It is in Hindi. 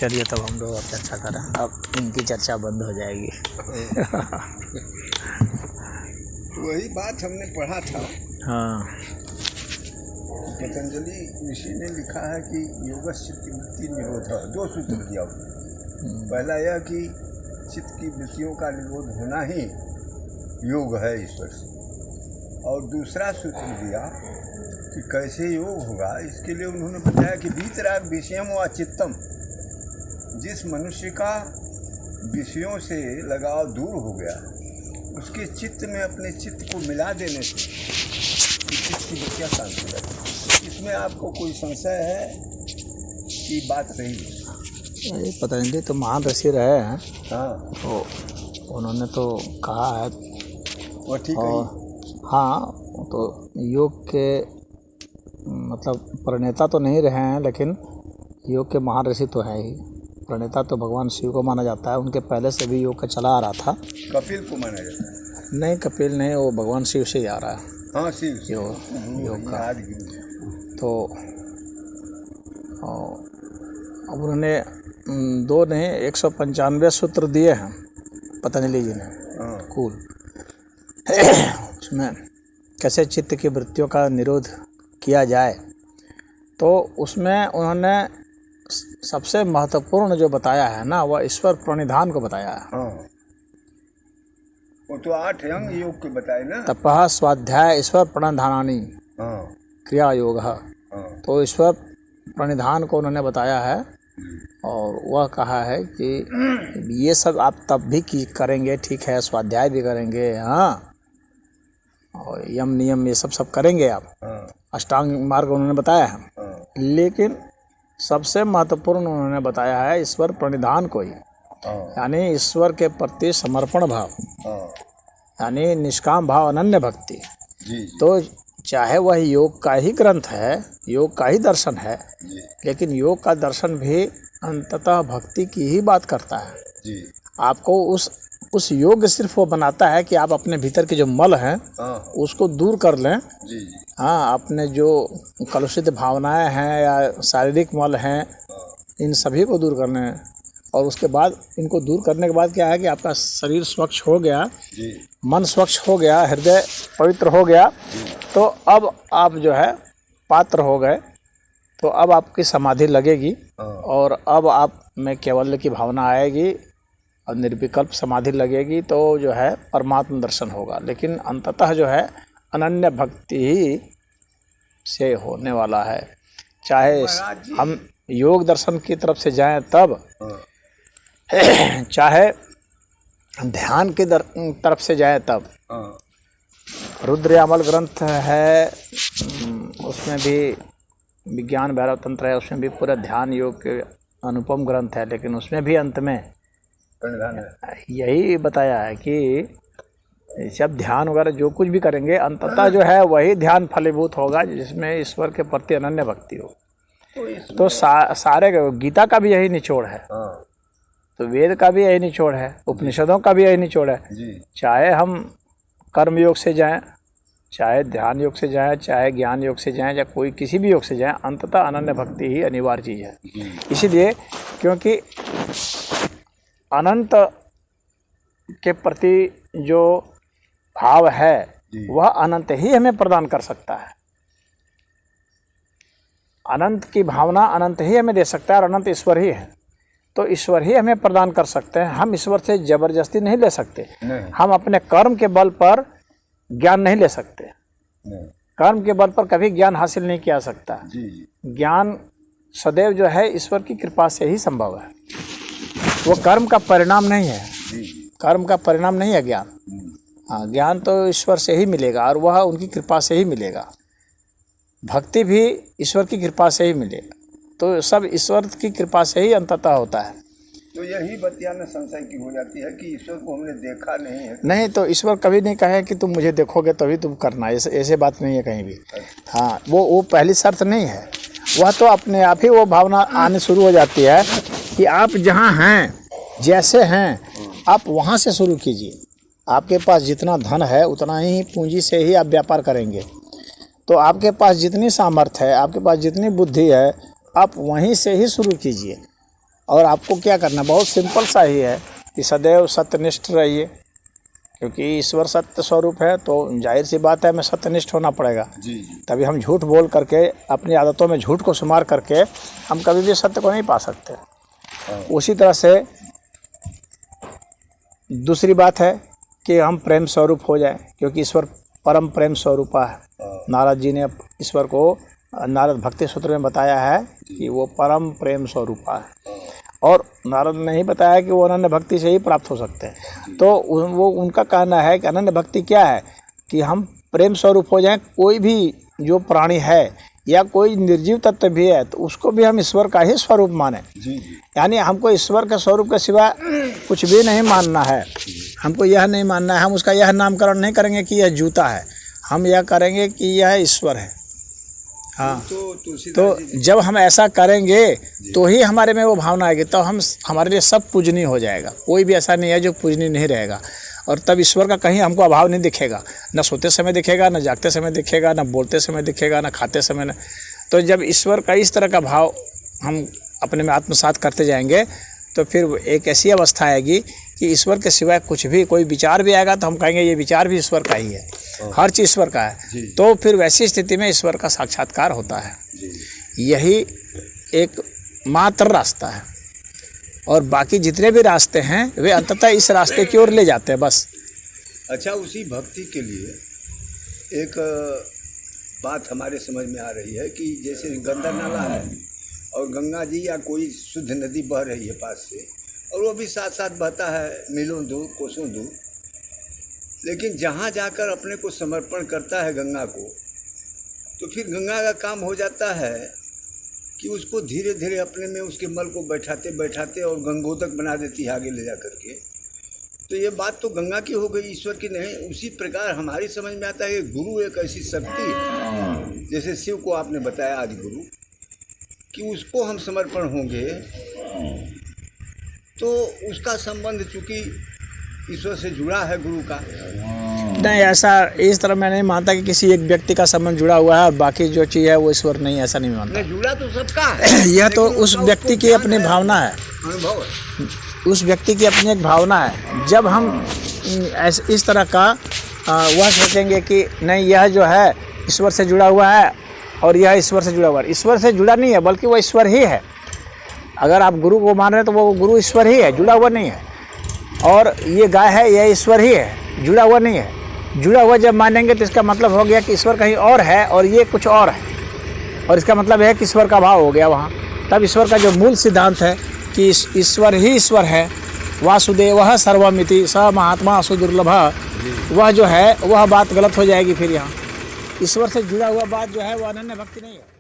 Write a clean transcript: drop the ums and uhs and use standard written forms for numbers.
चलिए तब हम लोग अब चर्चा करें, अब इनकी चर्चा बंद हो जाएगी। वही बात हमने पढ़ा था। हाँ, पतंजलि ऋषि ने लिखा है कि योगस्य चित्तवृत्ति निरोध, 2 सूत्र दिया उसने। पहला यह कि चित्त की वृत्तियों का निरोध होना ही योग है ईश्वर से, और दूसरा सूत्र दिया कि कैसे योग होगा। इसके लिए उन्होंने बताया कि वीतराग विषयम व चित्तम, जिस मनुष्य का विषयों से लगाव दूर हो गया, उसके चित्त में अपने चित्त को मिला देने से चित्त की वृत्तियाँ शांत हो जाती। इसमें आपको कोई संशय है कि बात सही है? ये पतंजलि तो महान ऋषि रहे हैं। हाँ, तो उन्होंने तो कहा है, वो ठीक है। हाँ, तो योग के मतलब प्रणेता तो नहीं रहे हैं, लेकिन योग के महान ऋषि तो है ही। प्रणेता तो भगवान शिव को माना जाता है, उनके पहले से भी योग का चला आ रहा था। कपिल को माना जाता है? नहीं, कपिल नहीं, वो भगवान शिव से ही आ रहा है। हाँ, शिव योग का। याद। तो अब उन्होंने 2 नहीं 195 सूत्र दिए हैं पतंजलि जी ने। हाँ। कुल उसमें कैसे चित्त की वृत्तियों का निरोध किया जाए, तो उसमें उन्होंने सबसे महत्वपूर्ण जो बताया है ना, वह ईश्वर प्रणिधान को बताया है। हाँ, वो तो 8 अंग योग के बताए ना। तपः स्वाध्याय ईश्वर प्रणिधानानि हाँ, क्रिया योग। हाँ, तो ईश्वर प्रणिधान को उन्होंने बताया है, और वह कहा है कि ये सब आप तब भी करेंगे, ठीक है, स्वाध्याय भी करेंगे, हाँ, और यम नियम ये सब करेंगे आप। हाँ, अष्टांग मार्ग उन्होंने बताया है, हाँ, लेकिन सबसे महत्वपूर्ण उन्होंने बताया है ईश्वर प्रणिधान को ही, हाँ, यानी ईश्वर के प्रति समर्पण भाव, हाँ, यानी निष्काम भाव, अनन्य भक्ति। जी, तो चाहे वह योग का ही ग्रंथ है, योग का ही दर्शन है, जी, लेकिन योग का दर्शन भी अंततः भक्ति की ही बात करता है। जी, आपको उस योग सिर्फ वो बनाता है कि आप अपने भीतर के जो मल हैं हाँ, उसको दूर कर लें। जी, जी, हाँ, अपने जो कलुषित भावनाएं हैं या शारीरिक मल हैं, इन सभी को दूर करना है। और उसके बाद इनको दूर करने के बाद क्या है कि आपका शरीर स्वच्छ हो गया, जी, मन स्वच्छ हो गया, हृदय पवित्र हो गया, तो अब आप जो है पात्र हो गए। तो अब आपकी समाधि लगेगी, हाँ, और अब आप में केवल्य की भावना आएगी और निर्विकल्प समाधि लगेगी, तो जो है परमात्म दर्शन होगा। लेकिन अंततः जो है अनन्य भक्ति ही से होने वाला है। चाहे हम योग दर्शन की तरफ से जाएं तब, हाँ, चाहे ध्यान की तरफ से जाएं तब। हाँ, रुद्रयामल ग्रंथ है, उसमें भी विज्ञान भैरव तंत्र है, उसमें भी पूरा ध्यान योग के अनुपम ग्रंथ है, लेकिन उसमें भी अंत में प्रणिधान है। यही बताया है कि जब ध्यान वगैरह जो कुछ भी करेंगे, अंततः जो है वही ध्यान फलीभूत होगा जिसमें ईश्वर के प्रति अनन्य भक्ति हो। तो सारे गीता का भी यही निचोड़ है, हाँ, तो वेद का भी यही निचोड़ है, उपनिषदों का भी यही निचोड़ है। जी, चाहे हम कर्म योग से जाएं, चाहे ध्यान योग से जाएं, चाहे ज्ञान योग से जाएं, या कोई किसी भी योग से जाएं, अंततः अनन्य भक्ति ही अनिवार्य चीज़ है। इसीलिए क्योंकि अनंत के प्रति जो भाव है वह अनंत ही हमें प्रदान कर सकता है। अनंत की भावना अनंत ही हमें दे सकता है, और अनंत ईश्वर ही है। तो ईश्वर ही हमें प्रदान कर सकते हैं, हम ईश्वर से जबरदस्ती नहीं ले सकते। हम अपने कर्म के बल पर ज्ञान नहीं ले सकते, कर्म के बल पर कभी ज्ञान हासिल नहीं किया सकता। ज्ञान सदैव जो है ईश्वर की कृपा से ही संभव है, वो कर्म का परिणाम नहीं है। कर्म का परिणाम नहीं है ज्ञान। हाँ, ज्ञान तो ईश्वर से ही मिलेगा, और वह उनकी कृपा से ही मिलेगा। भक्ति भी ईश्वर की कृपा से ही मिलेगा। तो सब ईश्वर की कृपा से ही अंततः होता है। तो यही बतिया में संशय की हो जाती है कि ईश्वर को हमने देखा नहीं है। नहीं, तो ईश्वर कभी नहीं कहे कि तुम मुझे देखोगे तभी तुम करना, ऐसे बात नहीं है कहीं भी। हाँ, वो पहली शर्त नहीं है, वह तो अपने आप ही वो भावना आने शुरू हो जाती है कि आप जहाँ हैं, जैसे हैं, आप वहाँ से शुरू कीजिए। आपके पास जितना धन है उतना ही पूंजी से ही आप व्यापार करेंगे। तो आपके पास जितनी सामर्थ्य है, आपके पास जितनी बुद्धि है, आप वहीं से ही शुरू कीजिए। और आपको क्या करना, बहुत सिंपल सा ही है कि सदैव सत्यनिष्ठ रहिए, क्योंकि ईश्वर सत्य स्वरूप है, तो जाहिर सी बात है हमें सत्यनिष्ठ होना पड़ेगा। जी जी। तभी हम झूठ बोल करके, अपनी आदतों में झूठ को शुमार करके हम कभी भी सत्य को नहीं पा सकते। उसी तरह से दूसरी बात है कि हम प्रेम स्वरूप हो जाएं, क्योंकि ईश्वर परम प्रेम स्वरूपा है। नारद जी ने ईश्वर को नारद भक्ति सूत्र में बताया है कि वो परम प्रेम स्वरूपा है, और नारद ने ही बताया कि वो अनन्य भक्ति से ही प्राप्त हो सकते हैं। तो वो उनका कहना है कि अनन्य भक्ति क्या है कि हम प्रेम स्वरूप हो जाएं। कोई भी जो प्राणी है या कोई निर्जीव तत्व भी है तो उसको भी हम ईश्वर का ही स्वरूप माने। यानी हमको ईश्वर के स्वरूप के सिवा कुछ भी नहीं मानना है। हमको यह नहीं मानना है, हम उसका यह नामकरण नहीं करेंगे कि यह जूता है, हम यह करेंगे कि यह ईश्वर है। हाँ, तो जब हम ऐसा करेंगे तो ही हमारे में वो भावना आएगी, तो हम हमारे लिए सब पूजनीय हो जाएगा। कोई भी ऐसा नहीं है जो पूजनीय नहीं रहेगा, और तब ईश्वर का कहीं हमको अभाव नहीं दिखेगा। न सोते समय दिखेगा, न जागते समय दिखेगा, न बोलते समय दिखेगा, न खाते समय न। तो जब ईश्वर का इस तरह का भाव हम अपने में आत्मसात करते जाएंगे तो फिर एक ऐसी अवस्था आएगी कि ईश्वर के सिवाय कुछ भी, कोई विचार भी आएगा तो हम कहेंगे ये विचार भी ईश्वर का ही है, हर चीज़ ईश्वर का है। तो फिर वैसी स्थिति में ईश्वर का साक्षात्कार होता है। यही एक मात्र रास्ता है, और बाकी जितने भी रास्ते हैं वे अंततः इस रास्ते की ओर ले जाते हैं बस। अच्छा, उसी भक्ति के लिए एक बात हमारे समझ में आ रही है कि जैसे गंगा नाला है और गंगा जी या कोई शुद्ध नदी बह रही है पास से, और वो भी साथ साथ बहता है मीलों दूर, कोसों दूर, लेकिन जहाँ जाकर अपने को समर्पण करता है गंगा को, तो फिर गंगा का काम हो जाता है कि उसको धीरे धीरे अपने में उसके मल को बैठाते बैठाते और गंगोदक बना देती है आगे ले जा करके। तो ये बात तो गंगा की हो गई, ईश्वर की नहीं। उसी प्रकार हमारी समझ में आता है कि गुरु एक ऐसी शक्ति है, जैसे शिव को आपने बताया आदि गुरु, कि उसको हम समर्पण होंगे तो उसका संबंध चूँकि ईश्वर से जुड़ा है गुरु का। नहीं, ऐसा इस तरह मैं नहीं मानता कि किसी एक व्यक्ति का संबंध जुड़ा हुआ है और बाकी जो चीज़ है वो ईश्वर नहीं, ऐसा नहीं मानता। जुड़ा तो सबका है। यह तो उस व्यक्ति की अपनी भावना है, अनुभव है, उस व्यक्ति की अपनी एक भावना है। जब हम इस तरह का वह सोचेंगे कि नहीं यह जो है ईश्वर से जुड़ा हुआ है और यह ईश्वर से जुड़ा हुआ है, ईश्वर से जुड़ा नहीं है बल्कि वो ईश्वर ही है। अगर आप गुरु को मान रहे हैं तो वो गुरु ईश्वर ही है, जुड़ा हुआ नहीं है। और ये गाय है, यह ईश्वर ही है, जुड़ा हुआ नहीं है। जुड़ा हुआ जब मानेंगे तो इसका मतलब हो गया कि ईश्वर कहीं और है और ये कुछ और है, और इसका मतलब है कि ईश्वर का भाव हो गया वहाँ। तब ईश्वर का जो मूल सिद्धांत है कि ईश्वर ही ईश्वर है, वासुदेवः सर्वमिति स महात्मा सुदुर्लभ, वह जो है वह बात गलत हो जाएगी। फिर यहाँ ईश्वर से जुड़ा हुआ बात जो है वह अनन्य भक्ति नहीं है।